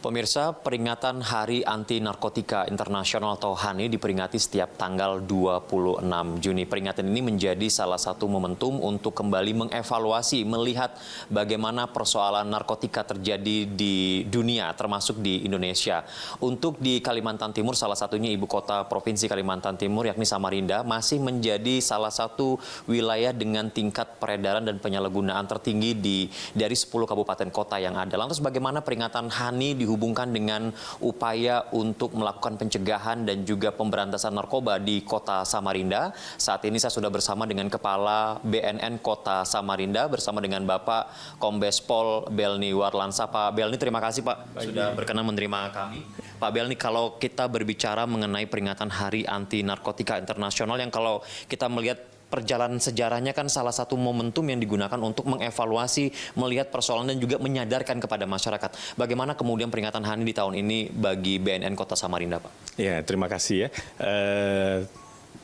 Pemirsa, peringatan Hari Anti Narkotika Internasional atau HANI diperingati setiap tanggal 26 Juni. Peringatan ini menjadi salah satu momentum untuk kembali mengevaluasi, melihat bagaimana persoalan narkotika terjadi di dunia, termasuk di Indonesia. Untuk di Kalimantan Timur, salah satunya ibu kota Provinsi Kalimantan Timur, yakni Samarinda, masih menjadi salah satu wilayah dengan tingkat peredaran dan penyalahgunaan tertinggi dari 10 kabupaten kota yang ada. Lantas bagaimana peringatan HANI dihubungkan dengan upaya untuk melakukan pencegahan dan juga pemberantasan narkoba di kota Samarinda? Saat ini saya sudah bersama dengan Kepala BNN Kota Samarinda bersama dengan Bapak Kombes Pol Belni Warlansa. Pak Belni, terima kasih Pak sudah berkenan menerima kami. Pak Belni, kalau kita berbicara mengenai peringatan Hari Anti Narkotika Internasional yang kalau kita melihat perjalanan sejarahnya kan salah satu momentum yang digunakan untuk mengevaluasi, melihat persoalan dan juga menyadarkan kepada masyarakat. Bagaimana kemudian peringatan HANI di tahun ini bagi BNN Kota Samarinda, Pak? Ya, terima kasih ya.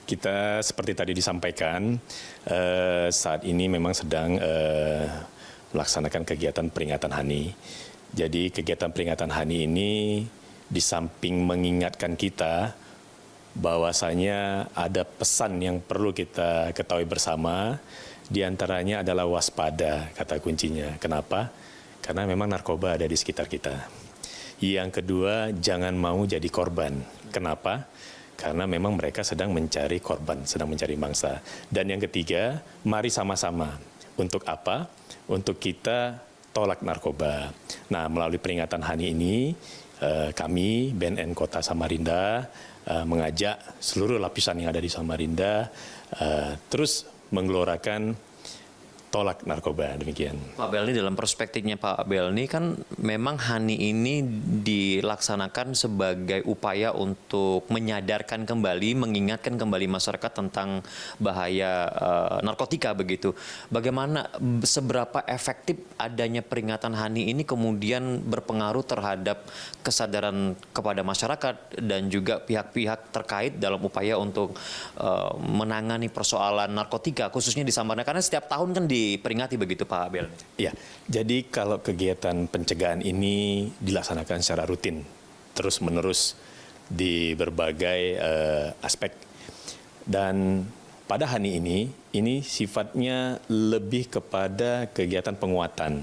Kita seperti tadi disampaikan, saat ini memang sedang melaksanakan kegiatan peringatan HANI. Jadi kegiatan peringatan HANI ini di samping mengingatkan kita bahwasanya ada pesan yang perlu kita ketahui bersama, diantaranya adalah waspada, kata kuncinya. Kenapa? Karena memang narkoba ada di sekitar kita. Yang kedua, jangan mau jadi korban. Kenapa? Karena memang mereka sedang mencari korban, sedang mencari mangsa. Dan yang ketiga, mari sama-sama. Untuk apa? Untuk kita tolak narkoba. Nah, melalui peringatan HANI ini, kami, BNN Kota Samarinda, mengajak seluruh lapisan yang ada di Samarinda terus menggelorakan tolak narkoba, demikian. Pak Belni, dalam perspektifnya Pak Belni kan memang HANI ini dilaksanakan sebagai upaya untuk menyadarkan kembali, mengingatkan kembali masyarakat tentang bahaya narkotika begitu. Bagaimana, seberapa efektif adanya peringatan HANI ini kemudian berpengaruh terhadap kesadaran kepada masyarakat dan juga pihak-pihak terkait dalam upaya untuk menangani persoalan narkotika khususnya di Samarinda, karena setiap tahun kan diperingati begitu Pak Belni. Ya, jadi kalau kegiatan pencegahan ini dilaksanakan secara rutin, terus-menerus di berbagai aspek. Dan pada HANI ini sifatnya lebih kepada kegiatan penguatan.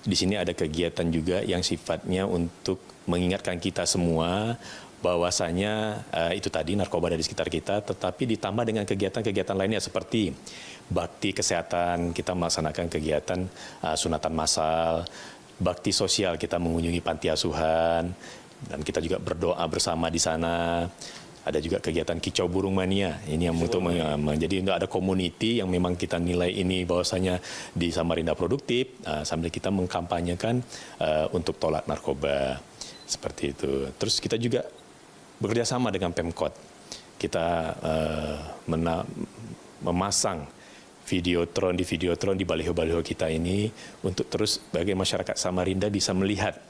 Di sini ada kegiatan juga yang sifatnya untuk mengingatkan kita semua bahwasanya itu tadi narkoba dari sekitar kita, tetapi ditambah dengan kegiatan-kegiatan lainnya seperti bakti kesehatan, kita melaksanakan kegiatan sunatan massal, bakti sosial, kita mengunjungi panti asuhan, dan kita juga berdoa bersama di sana. Ada juga kegiatan kicau burung mania, ini yang untuk jadi ada community yang memang kita nilai ini bahwasanya di Samarinda produktif, sambil kita mengkampanyekan untuk tolak narkoba, seperti itu. Terus kita juga bekerja sama dengan Pemkot, kita memasang videotron di baliho-baliho kita ini untuk terus bagi masyarakat Samarinda bisa melihat,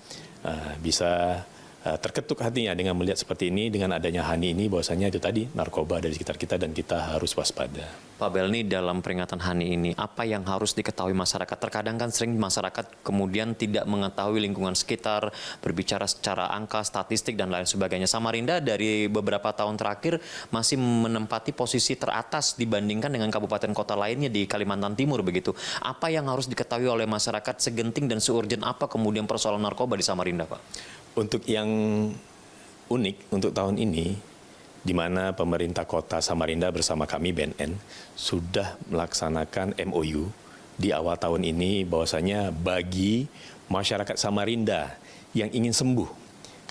bisa terketuk hatinya dengan melihat seperti ini, dengan adanya HANI ini bahwasanya itu tadi narkoba dari sekitar kita dan kita harus waspada. Pak Belni, dalam peringatan HANI ini apa yang harus diketahui masyarakat? Terkadang kan sering masyarakat kemudian tidak mengetahui lingkungan sekitar, berbicara secara angka, statistik dan lain sebagainya. Samarinda dari beberapa tahun terakhir masih menempati posisi teratas dibandingkan dengan kabupaten kota lainnya di Kalimantan Timur begitu. Apa yang harus diketahui oleh masyarakat, segenting dan seurgent apa kemudian persoalan narkoba di Samarinda, Pak? Untuk yang unik untuk tahun ini, di mana pemerintah kota Samarinda bersama kami BNN sudah melaksanakan MOU di awal tahun ini bahwasanya bagi masyarakat Samarinda yang ingin sembuh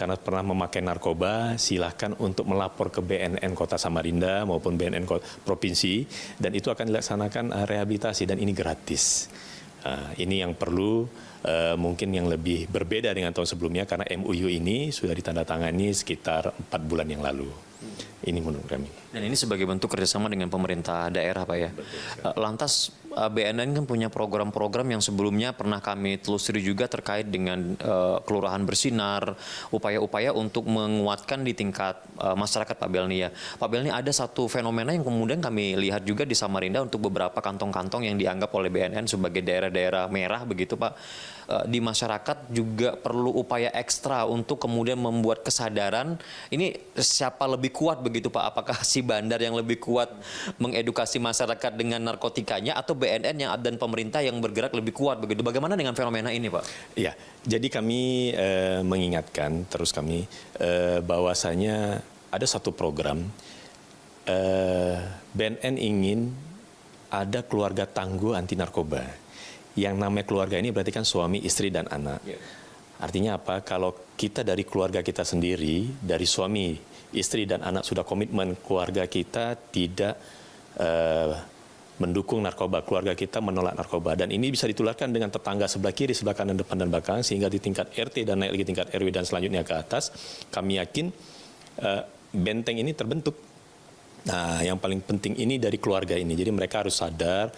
karena pernah memakai narkoba, silahkan untuk melapor ke BNN Kota Samarinda maupun BNN Provinsi, dan itu akan dilaksanakan rehabilitasi dan ini gratis. Ini yang perlu mungkin yang lebih berbeda dengan tahun sebelumnya karena MOU ini sudah ditandatangani sekitar 4 bulan yang lalu. Ini menurut kami. Dan ini sebagai bentuk kerjasama dengan pemerintah daerah, Pak ya. Lantas BNN kan punya program-program yang sebelumnya pernah kami telusuri juga terkait dengan Kelurahan Bersinar, upaya-upaya untuk menguatkan di tingkat masyarakat, Pak Belni ya. Pak Belni, ada satu fenomena yang kemudian kami lihat juga di Samarinda untuk beberapa kantong-kantong yang dianggap oleh BNN sebagai daerah-daerah merah begitu, Pak. di masyarakat juga perlu upaya ekstra untuk kemudian membuat kesadaran ini siapa lebih kuat begitu Pak? Apakah si bandar yang lebih kuat mengedukasi masyarakat dengan narkotikanya atau BNN yang dan pemerintah yang bergerak lebih kuat begitu? Bagaimana dengan fenomena ini Pak? Ya, jadi kami mengingatkan terus kami bahwasanya ada satu program BNN ingin ada keluarga tangguh anti narkoba. Yang namanya keluarga ini berarti kan suami, istri, dan anak. Artinya apa? Kalau kita dari keluarga kita sendiri, dari suami, istri, dan anak sudah komitmen keluarga kita tidak mendukung narkoba, keluarga kita menolak narkoba. Dan ini bisa ditularkan dengan tetangga sebelah kiri, sebelah kanan, depan, dan belakang, sehingga di tingkat RT dan naik lagi tingkat RW dan selanjutnya ke atas, kami yakin benteng ini terbentuk. Nah, yang paling penting ini dari keluarga ini. Jadi mereka harus sadar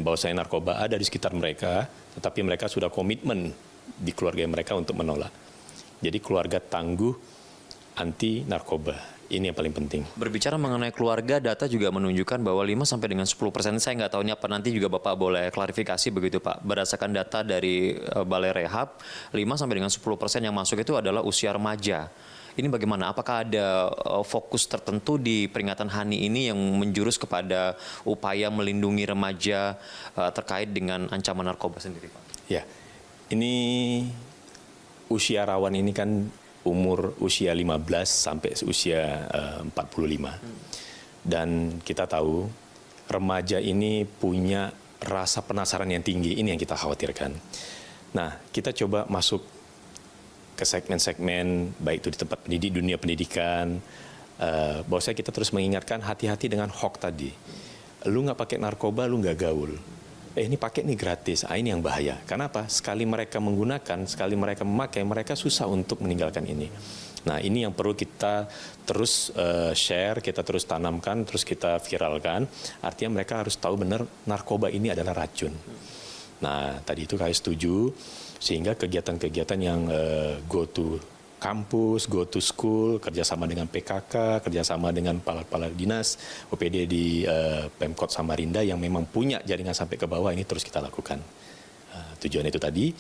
bahwa narkoba ada di sekitar mereka, tetapi mereka sudah komitmen di keluarga mereka untuk menolak. Jadi keluarga tangguh anti narkoba. Ini yang paling penting. Berbicara mengenai keluarga, data juga menunjukkan bahwa 5 sampai dengan 10%, saya nggak tahu ini apa, nanti juga Bapak boleh klarifikasi begitu Pak. Berdasarkan data dari Balai Rehab, 5 sampai dengan 10% yang masuk itu adalah usia remaja. Ini bagaimana? Apakah ada fokus tertentu di peringatan HANI ini yang menjurus kepada upaya melindungi remaja terkait dengan ancaman narkoba sendiri, Pak? Ya, ini usia rawan ini kan umur usia 15 sampai usia 45. Dan kita tahu remaja ini punya rasa penasaran yang tinggi, ini yang kita khawatirkan. Nah, kita coba masuk ke segmen-segmen, baik itu di tempat dunia pendidikan, bahwasanya kita terus mengingatkan hati-hati dengan hoax tadi. Lu nggak pakai narkoba, lu nggak gaul. Ini pakai nih gratis, ini yang bahaya. Karena apa? Sekali mereka menggunakan, sekali mereka memakai, mereka susah untuk meninggalkan ini. Nah, ini yang perlu kita terus share, kita terus tanamkan, terus kita viralkan. Artinya mereka harus tahu benar narkoba ini adalah racun. Nah, tadi itu kami setuju, sehingga kegiatan-kegiatan yang go to kampus, go to school, kerjasama dengan PKK, kerjasama dengan kepala dinas, OPD di Pemkot Samarinda yang memang punya jaringan sampai ke bawah, ini terus kita lakukan. Tujuan itu tadi,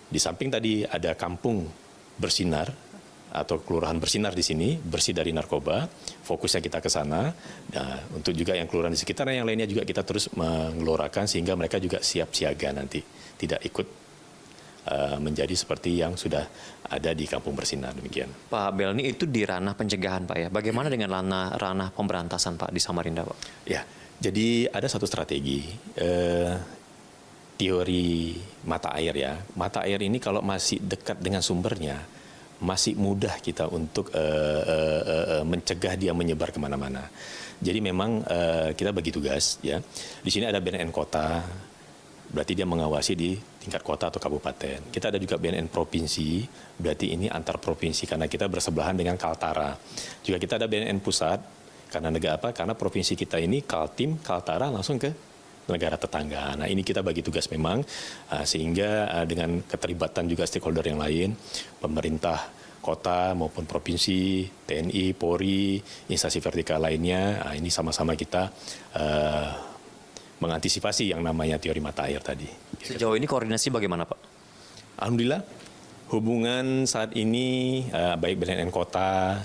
di samping tadi ada kampung bersinar, atau kelurahan bersinar di sini, bersih dari narkoba, fokusnya kita ke sana. Nah, untuk juga yang kelurahan di sekitar yang lainnya juga kita terus mengelorakan sehingga mereka juga siap siaga nanti, tidak ikut menjadi seperti yang sudah ada di kampung bersinar, demikian. Pak Belni, itu di ranah pencegahan Pak ya. Bagaimana dengan ranah pemberantasan Pak di Samarinda Pak? Ya, jadi ada satu strategi. Teori mata air ya. Mata air ini kalau masih dekat dengan sumbernya, masih mudah kita untuk mencegah dia menyebar kemana-mana. Jadi memang kita bagi tugas ya. Di sini ada BNN kota, berarti dia mengawasi di tingkat kota atau kabupaten. Kita ada juga BNN provinsi, berarti ini antar provinsi karena kita bersebelahan dengan Kaltara. Juga kita ada BNN pusat, karena negara apa? Karena provinsi kita ini Kaltim, Kaltara langsung ke negara tetangga. Nah, ini kita bagi tugas memang, sehingga dengan keterlibatan juga stakeholder yang lain, pemerintah kota maupun provinsi, TNI, Polri, instansi vertikal lainnya, ini sama-sama kita mengantisipasi yang namanya teori mata air tadi. Sejauh ini koordinasi bagaimana Pak? Alhamdulillah, hubungan saat ini baik BNN kota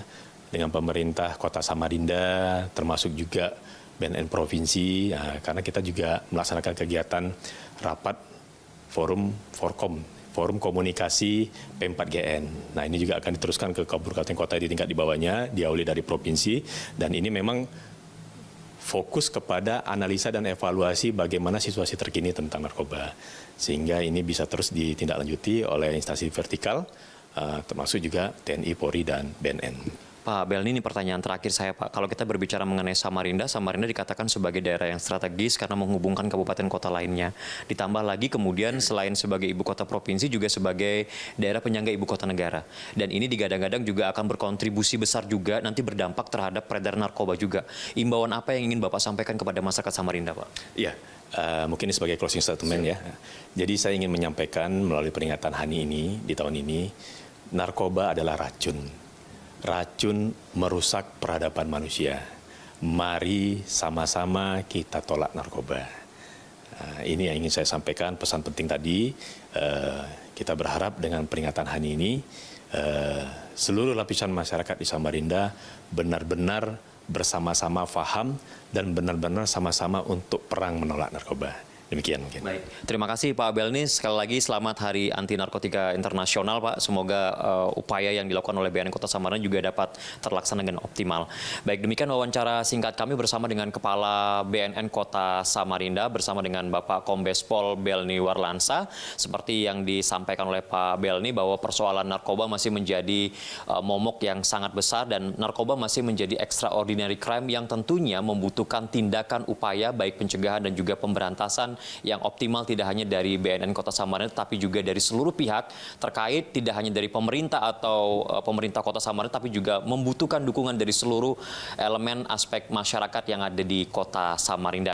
dengan pemerintah kota Samarinda, termasuk juga BNN provinsi, karena kita juga melaksanakan kegiatan rapat forum komunikasi P4GN. Nah, ini juga akan diteruskan ke kabupaten kota di tingkat di bawahnya, diawali dari provinsi, dan ini memang fokus kepada analisa dan evaluasi bagaimana situasi terkini tentang narkoba. Sehingga ini bisa terus ditindaklanjuti oleh instansi vertikal, termasuk juga TNI, Polri, dan BNN. Pak Belni, ini pertanyaan terakhir saya Pak. Kalau kita berbicara mengenai Samarinda, Samarinda dikatakan sebagai daerah yang strategis karena menghubungkan kabupaten kota lainnya. Ditambah lagi kemudian selain sebagai ibu kota provinsi juga sebagai daerah penyangga ibu kota negara. Dan ini digadang-gadang juga akan berkontribusi besar juga nanti berdampak terhadap peredaran narkoba juga. Imbauan apa yang ingin Bapak sampaikan kepada masyarakat Samarinda Pak? Iya, mungkin ini sebagai closing statement ya. Jadi saya ingin menyampaikan melalui peringatan HANI ini di tahun ini, narkoba adalah racun. Racun merusak peradaban manusia. Mari sama-sama kita tolak narkoba. Ini yang ingin saya sampaikan, pesan penting tadi. Kita berharap dengan peringatan hari ini, seluruh lapisan masyarakat di Samarinda benar-benar bersama-sama paham dan benar-benar sama-sama untuk perang menolak narkoba. Demikian mungkin. Baik, terima kasih Pak Belni. Sekali lagi selamat Hari Anti Narkotika Internasional, Pak. Semoga upaya yang dilakukan oleh BNN Kota Samarinda juga dapat terlaksana dengan optimal. Baik, demikian wawancara singkat kami bersama dengan Kepala BNN Kota Samarinda bersama dengan Bapak Kombes Pol Belni Warlansa. Seperti yang disampaikan oleh Pak Belni bahwa persoalan narkoba masih menjadi momok yang sangat besar dan narkoba masih menjadi extraordinary crime yang tentunya membutuhkan tindakan upaya baik pencegahan dan juga pemberantasan yang optimal tidak hanya dari BNN Kota Samarinda tapi juga dari seluruh pihak terkait, tidak hanya dari pemerintah atau pemerintah Kota Samarinda tapi juga membutuhkan dukungan dari seluruh elemen aspek masyarakat yang ada di Kota Samarinda.